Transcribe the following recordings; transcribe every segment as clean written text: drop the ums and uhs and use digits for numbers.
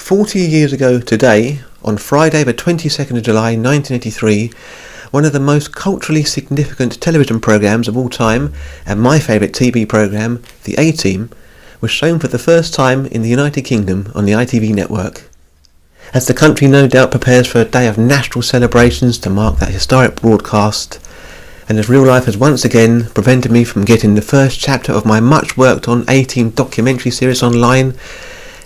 40 years ago today, on Friday the 22nd of July 1983, one of the most culturally significant television programmes of all time, and my favourite TV programme, The A-Team, was shown for the first time in the United Kingdom on the ITV network. As the country no doubt prepares for a day of national celebrations to mark that historic broadcast, and as real life has once again prevented me from getting the first chapter of my much worked on A-Team documentary series online,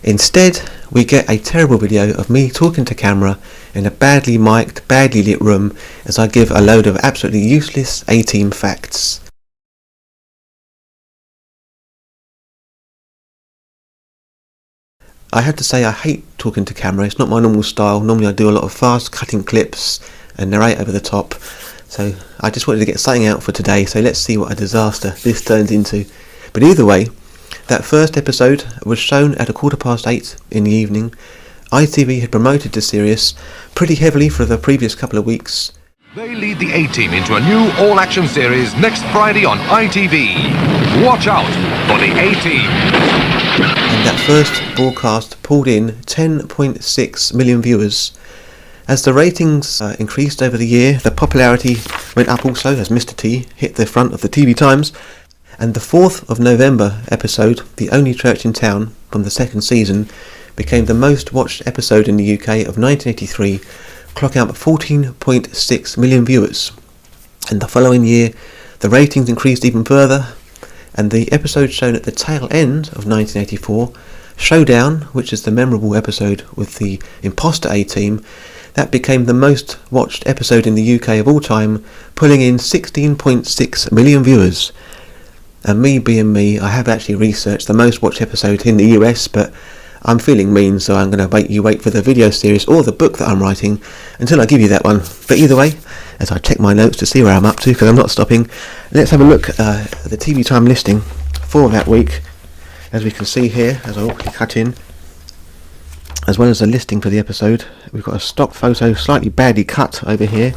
instead we get a terrible video of me talking to camera in a badly mic'd, badly lit room as I give a load of absolutely useless A-Team facts. I have to say I hate talking to camera. It's not my normal style. Normally I do a lot of fast cutting clips and narrate over the top. So I just wanted to get something out for today, so let's see what a disaster this turns into. But either way, that first episode was shown at 8:15 in the evening. ITV had promoted the series pretty heavily for the previous couple of weeks. They lead the A-Team into a new all-action series next Friday on ITV. Watch out for the A-Team. And that first broadcast pulled in 10.6 million viewers. As the ratings increased over the year, the popularity went up also as Mr. T hit the front of the TV Times. And the 4th of November episode, The Only Church in Town, from the second season, became the most watched episode in the UK of 1983, clocking up 14.6 million viewers. And the following year, the ratings increased even further, and the episode shown at the tail end of 1984, Showdown, which is the memorable episode with the imposter A-Team, that became the most watched episode in the UK of all time, pulling in 16.6 million viewers. And me being me, I have actually researched the most watched episode in the US, but I'm feeling mean, so I'm going to wait for the video series or the book that I'm writing until I give you that one. But either way, as I check my notes to see where I'm up to, because I'm not stopping, let's have a look at the TV Time listing for that week. As we can see here, as I cut in, as well as the listing for the episode, we've got a stock photo slightly badly cut over here.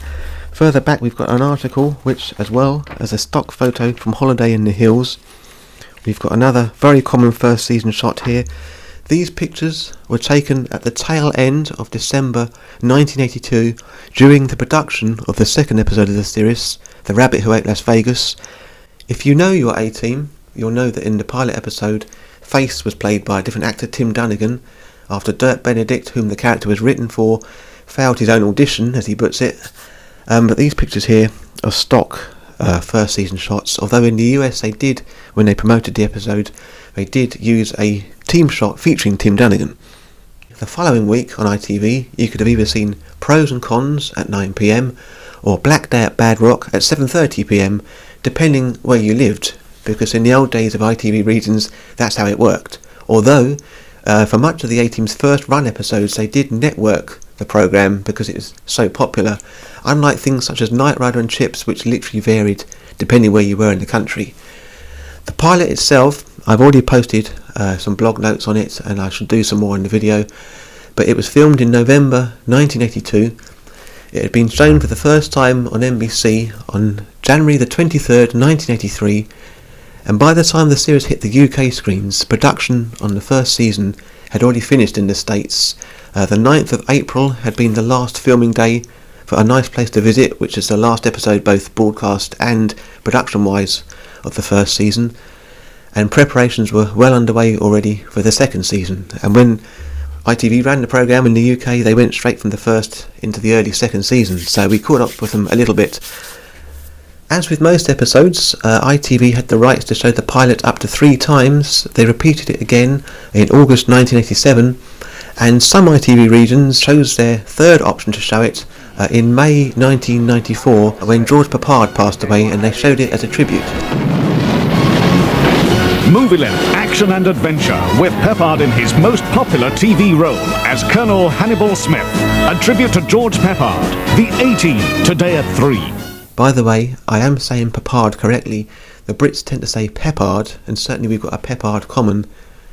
Further back we've got an article which, as well as a stock photo from Holiday in the Hills. We've got another very common first season shot here. These pictures were taken at the tail end of December 1982 during the production of the second episode of the series, The Rabbit Who Ate Las Vegas. If you know your A-Team, you'll know that in the pilot episode, Face was played by a different actor, Tim Dunnigan, after Dirk Benedict, whom the character was written for, failed his own audition, as he puts it. But these pictures here are stock first season shots, although in the US they did, when they promoted the episode, they did use a team shot featuring Tim Dunnigan. The following week on ITV you could have either seen Pros and Cons at 9 p.m. or Black Day at Bad Rock at 7:30 p.m, depending where you lived, because in the old days of ITV regions that's how it worked. Although for much of the A-Team's first run episodes they did network the programme because it was so popular, unlike things such as Knight Rider and Chips, which literally varied depending where you were in the country. The pilot itself, I've already posted some blog notes on it, and I shall do some more in the video, but it was filmed in November 1982. It had been shown for the first time on NBC on January the 23rd, 1983, and by the time the series hit the UK screens, production on the first season had already finished in the States. The 9th of April had been the last filming day for A Nice Place to Visit, which is the last episode both broadcast and production-wise of the first season, and preparations were well underway already for the second season. And when ITV ran the programme in the UK, they went straight from the first into the early second season, so we caught up with them a little bit. As with most episodes, ITV had the rights to show the pilot up to 3 times. They repeated it again in August 1987, and some ITV regions chose their third option to show it in May 1994 when George Peppard passed away, and they showed it as a tribute. Movie-length action and adventure with Peppard in his most popular TV role as Colonel Hannibal Smith. A tribute to George Peppard. The A-Team, today at 3. By the way, I am saying Peppard correctly. The Brits tend to say Peppard, and certainly we've got a Peppard Common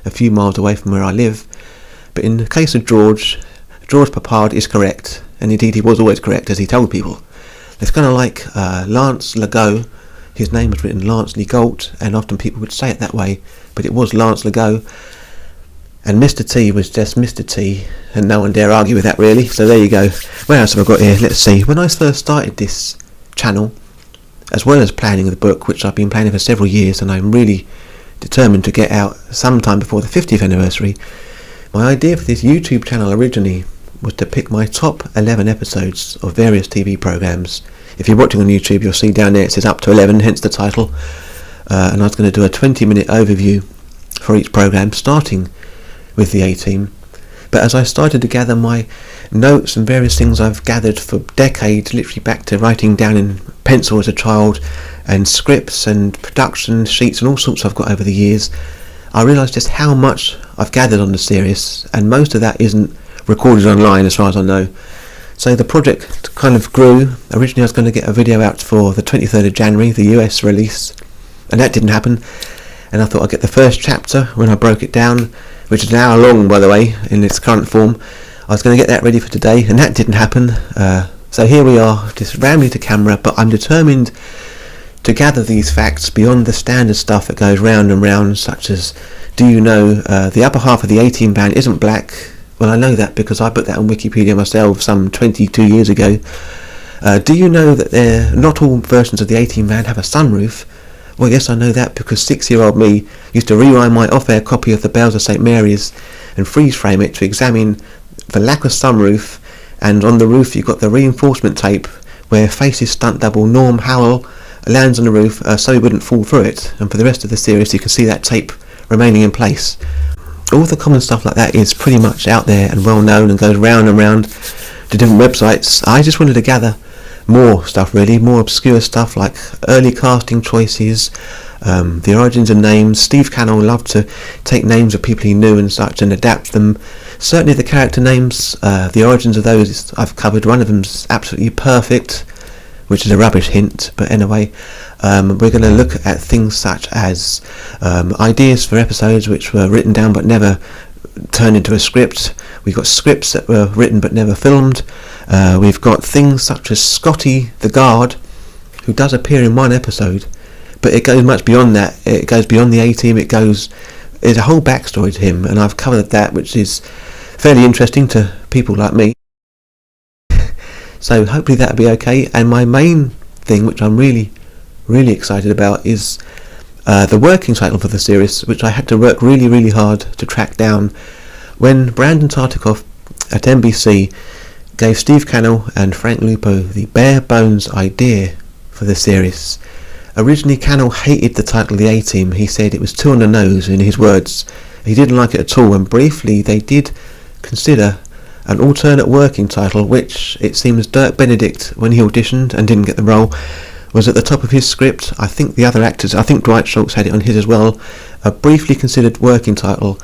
a few miles away from where I live. But in the case of George Peppard is correct, and indeed he was always correct, as he told people. It's kind of like Lance Legault. His name was written Lance Legault, and often people would say it that way, but it was Lance Legault. And Mr. T was just Mr. T, and no one dare argue with that really. So there you go. What else have I got here? Let's see. When I first started this channel, as well as planning the book, which I've been planning for several years, and I'm really determined to get out sometime before the 50th anniversary, my idea for this YouTube channel originally was to pick my top 11 episodes of various TV programmes. If you're watching on YouTube, you'll see down there it says up to 11, hence the title. And I was going to do a 20-minute overview for each programme, starting with the A-Team. But as I started to gather my notes and various things I've gathered for decades, literally back to writing down in pencil as a child, and scripts and production sheets and all sorts I've got over the years, I realised just how much I've gathered on the series, and most of that isn't recorded online as far as I know. So the project kind of grew. Originally I was going to get a video out for the 23rd of January, the US release, and that didn't happen. And I thought I'd get the first chapter when I broke it down, which is an hour long by the way in its current form. I was going to get that ready for today, and that didn't happen. So here we are, just rambling to camera, but I'm determined to gather these facts beyond the standard stuff that goes round and round, such as, do you know the upper half of the A-Team band isn't black? Well, I know that because I put that on Wikipedia myself some 22 years ago. Do you know that not all versions of the A-Team band have a sunroof? Well, yes, I know that because 6-year-old me used to rewind my off-air copy of the Bells of St Mary's and freeze frame it to examine the lack of sunroof, and on the roof you've got the reinforcement tape where Face's stunt double Norm Howell lands on the roof so he wouldn't fall through it, and for the rest of the series you can see that tape remaining in place. All the common stuff like that is pretty much out there and well known and goes round and round to different websites. I just wanted to gather more stuff really, more obscure stuff like early casting choices, the origins of names. Steve Cannell loved to take names of people he knew and such and adapt them. Certainly the character names, the origins of those I've covered. One of them's absolutely perfect, which is a rubbish hint, but anyway, we're going to look at things such as ideas for episodes which were written down but never turned into a script. We've got scripts that were written but never filmed. We've got things such as Scotty the Guard, who does appear in one episode, but it goes much beyond that. It goes beyond the A-Team. There's a whole backstory to him, and I've covered that, which is fairly interesting to people like me. So hopefully that'll be okay. And my main thing, which I'm really excited about, is the working title for the series, which I had to work really hard to track down. When Brandon Tartikoff at NBC gave Steve Cannell and Frank Lupo the bare bones idea for the series, originally Cannell hated the title The A-Team. He said it was too on the nose, in his words. He didn't like it at all, and briefly they did consider an alternate working title, which it seems Dirk Benedict, when he auditioned and didn't get the role, was at the top of his script. I think the other actors, I think Dwight Schultz had it on his as well, a briefly considered working title,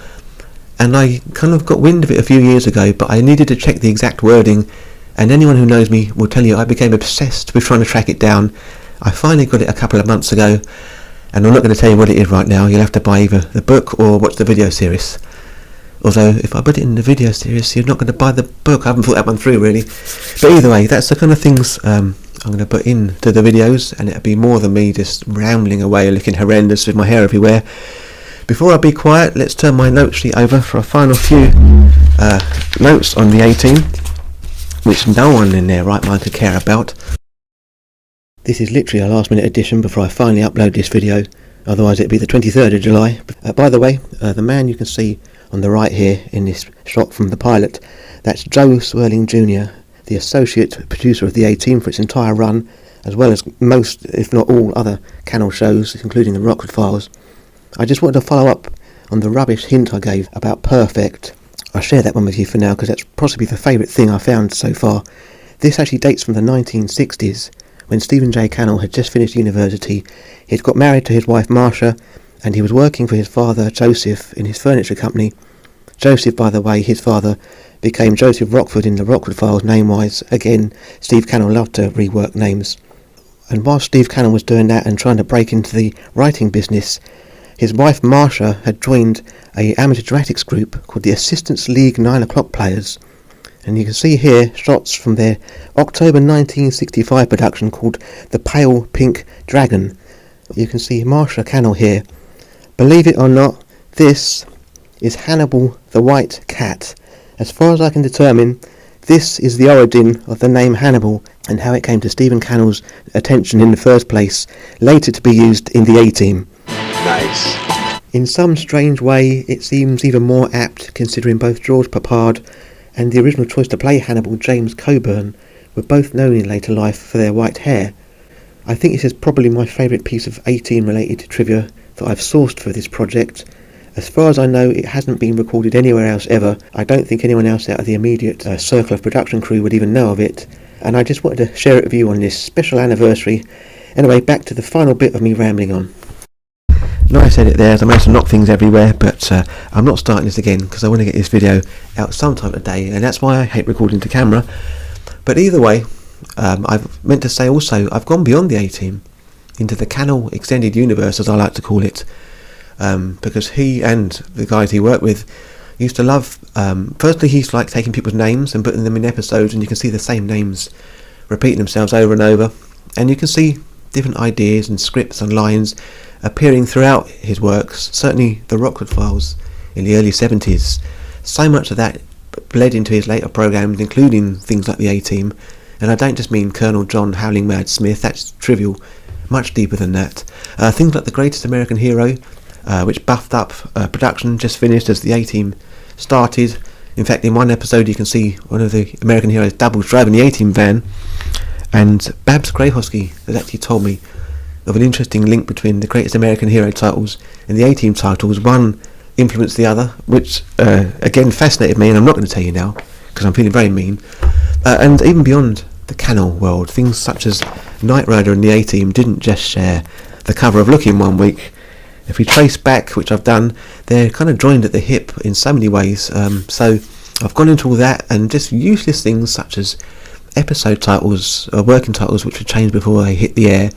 and I kind of got wind of it a few years ago, but I needed to check the exact wording, and anyone who knows me will tell you I became obsessed with trying to track it down. I finally got it a couple of months ago, and I'm not going to tell you what it is right now. You'll have to buy either the book or watch the video series. Although, if I put it in the video series, you're not going to buy the book. I haven't thought that one through, really. But either way, that's the kind of things I'm going to put into the videos, and it'll be more than me just rambling away looking horrendous with my hair everywhere. Before I be quiet, let's turn my note sheet over for a final few notes on the A-Team, which no one in their right mind could care about. This is literally a last minute edition before I finally upload this video, otherwise it'd be the 23rd of July. By the way, the man you can see on the right here in this shot from the pilot, that's Joe Swirling Jr., the associate producer of the A-Team for its entire run, as well as most, if not all, other Cannell shows, including the Rockford Files. I just wanted to follow up on the rubbish hint I gave about Perfect. I'll share that one with you for now because that's possibly the favourite thing I've found so far. This actually dates from the 1960s, when Stephen J. Cannell had just finished university. He'd got married to his wife Marsha, and he was working for his father Joseph in his furniture company. Joseph, by the way, his father, became Joseph Rockford in the Rockford Files name-wise. Again, Steve Cannell loved to rework names. And while Steve Cannell was doing that and trying to break into the writing business, his wife Marsha had joined a amateur dramatics group called the Assistants League 9 O'Clock Players. And you can see here shots from their October 1965 production called The Pale Pink Dragon. You can see Marsha Cannell here. Believe it or not, this is Hannibal the White Cat. As far as I can determine, this is the origin of the name Hannibal and how it came to Stephen Cannell's attention in the first place, later to be used in the A-Team. Nice. In some strange way, it seems even more apt considering both George Peppard and the original choice to play Hannibal, James Coburn, were both known in later life for their white hair. I think this is probably my favourite piece of A-Team related trivia that I've sourced for this project. As far as I know, it hasn't been recorded anywhere else ever. I don't think anyone else out of the immediate circle of production crew would even know of it, and I just wanted to share it with you on this special anniversary. Anyway, back to the final bit of me rambling on. Nice edit there, as I managed to knock things everywhere, but I'm not starting this again because I want to get this video out sometime today, and that's why I hate recording to camera. But either way, I've meant to say also, I've gone beyond the A-Team into the Cannell extended universe, as I like to call it, because he and the guys he worked with used to love, firstly he used to like taking people's names and putting them in episodes, and you can see the same names repeating themselves over and over, and you can see different ideas and scripts and lines appearing throughout his works. Certainly the Rockwood Files in the early 70s, so much of that bled into his later programmes, including things like the A-Team. And I don't just mean Colonel John Howling Mad Smith, that's trivial, much deeper than that. Things like The Greatest American Hero, which buffed up production, just finished as the A-Team started. In fact, in one episode you can see one of the American heroes doubles driving the A-Team van, and Babs Greyhosky has actually told me of an interesting link between the Greatest American Hero titles and the A-Team titles. One influenced the other, which again fascinated me, and I'm not going to tell you now because I'm feeling very mean. And even beyond the Cannell world, things such as Knight Rider and the A-Team didn't just share the cover of Look in one week. If we trace back, which I've done, they're kind of joined at the hip in so many ways. So I've gone into all that, and just useless things such as episode titles, working titles, which were changed before they hit the air.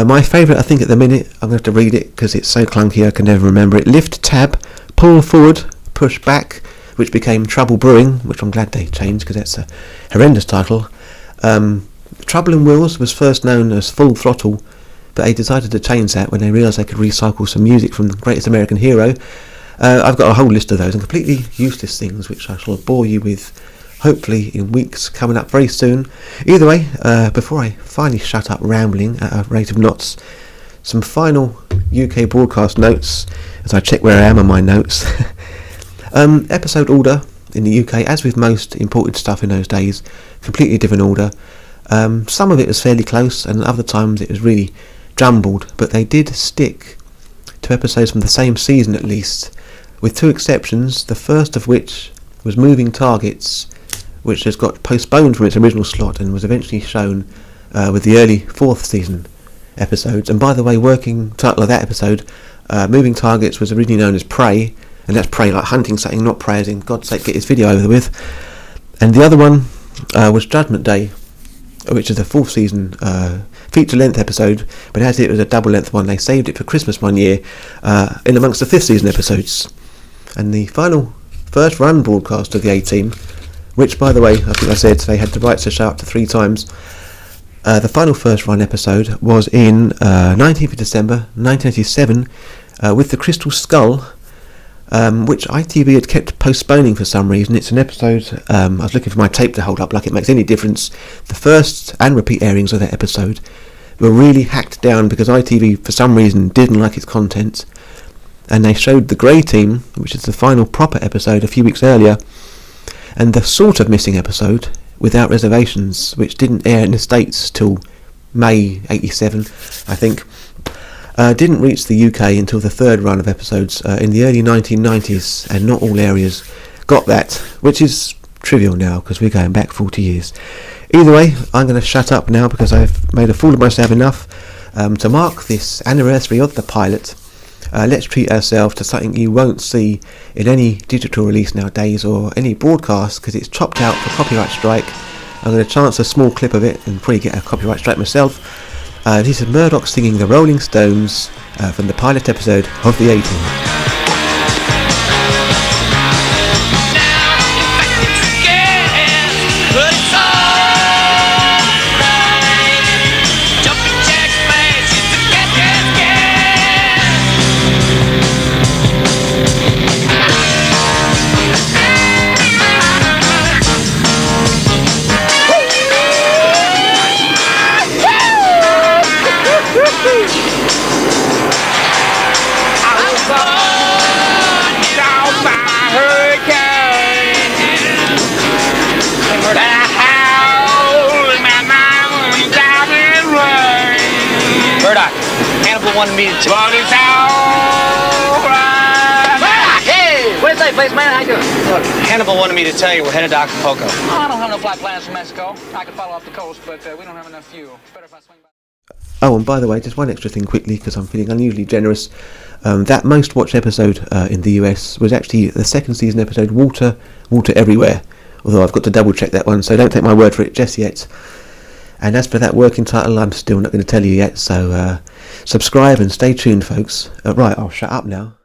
My favourite, I think at the minute, I'm going to have to read it because it's so clunky I can never remember it. Lift Tab, Pull Forward, Push Back, which became Trouble Brewing, which I'm glad they changed because that's a horrendous title. Trouble in Wheels was first known as Full Throttle, but they decided to change that when they realised they could recycle some music from The Greatest American Hero. I've got a whole list of those and completely useless things which I shall bore you with hopefully in weeks coming up very soon. Either way, before I finally shut up rambling at a rate of knots, some final UK broadcast notes as I check where I am on my notes. Episode order in the UK, as with most imported stuff in those days, completely different order. Some of it was fairly close and other times it was really jumbled, but they did stick to episodes from the same season at least, with two exceptions, the first of which was Moving Targets, which has got postponed from its original slot and was eventually shown with the early 4th season episodes. And by the way, working title of that episode, Moving Targets, was originally known as Prey, and that's prey like hunting something, not prey as in God's sake get this video over with. And the other one was Judgment Day, which is the 4th season feature length episode, but as it was a double length one, they saved it for Christmas one year in amongst the 5th season episodes. And the final first run broadcast of the A-Team, which by the way, I think I said they had the rights to show up to 3 times. The final first run episode was in 19th of December 1987 with the Crystal Skull, which ITV had kept postponing for some reason. It's an episode, I was looking for my tape to hold up like it makes any difference. The first and repeat airings of that episode were really hacked down because ITV for some reason didn't like its content, and they showed The Grey Team, which is the final proper episode, a few weeks earlier, and the sort of missing episode, Without Reservations, which didn't air in the States till May 87, I think, didn't reach the UK until the 3rd run of episodes in the early 1990s, and not all areas got that, which is trivial now because we're going back 40 years. Either way, I'm going to shut up now because I've made a fool of myself enough. To mark this anniversary of the pilot, let's treat ourselves to something you won't see in any digital release nowadays or any broadcast because it's chopped out for copyright strike. I'm going to chance a small clip of it and probably get a copyright strike myself. This is Murdoch singing the Rolling Stones from the pilot episode of the A-Team. wanted me to... But it's alright. Hey! What is that place, man? How you doing? Look, Hannibal wanted me to tell you we're headed to Acapulco. Oh, I don't have no flight plans from Mexico. I can follow off the coast, but we don't have enough fuel. Better if I swing by. Oh, and by the way, just one extra thing quickly, because I'm feeling unusually generous. That most watched episode in the US was actually the second season episode, Water Everywhere. Although I've got to double check that one, so don't take my word for it just yet. And as for that working title, I'm still not going to tell you yet, so subscribe and stay tuned, folks. Right, I'll shut up now.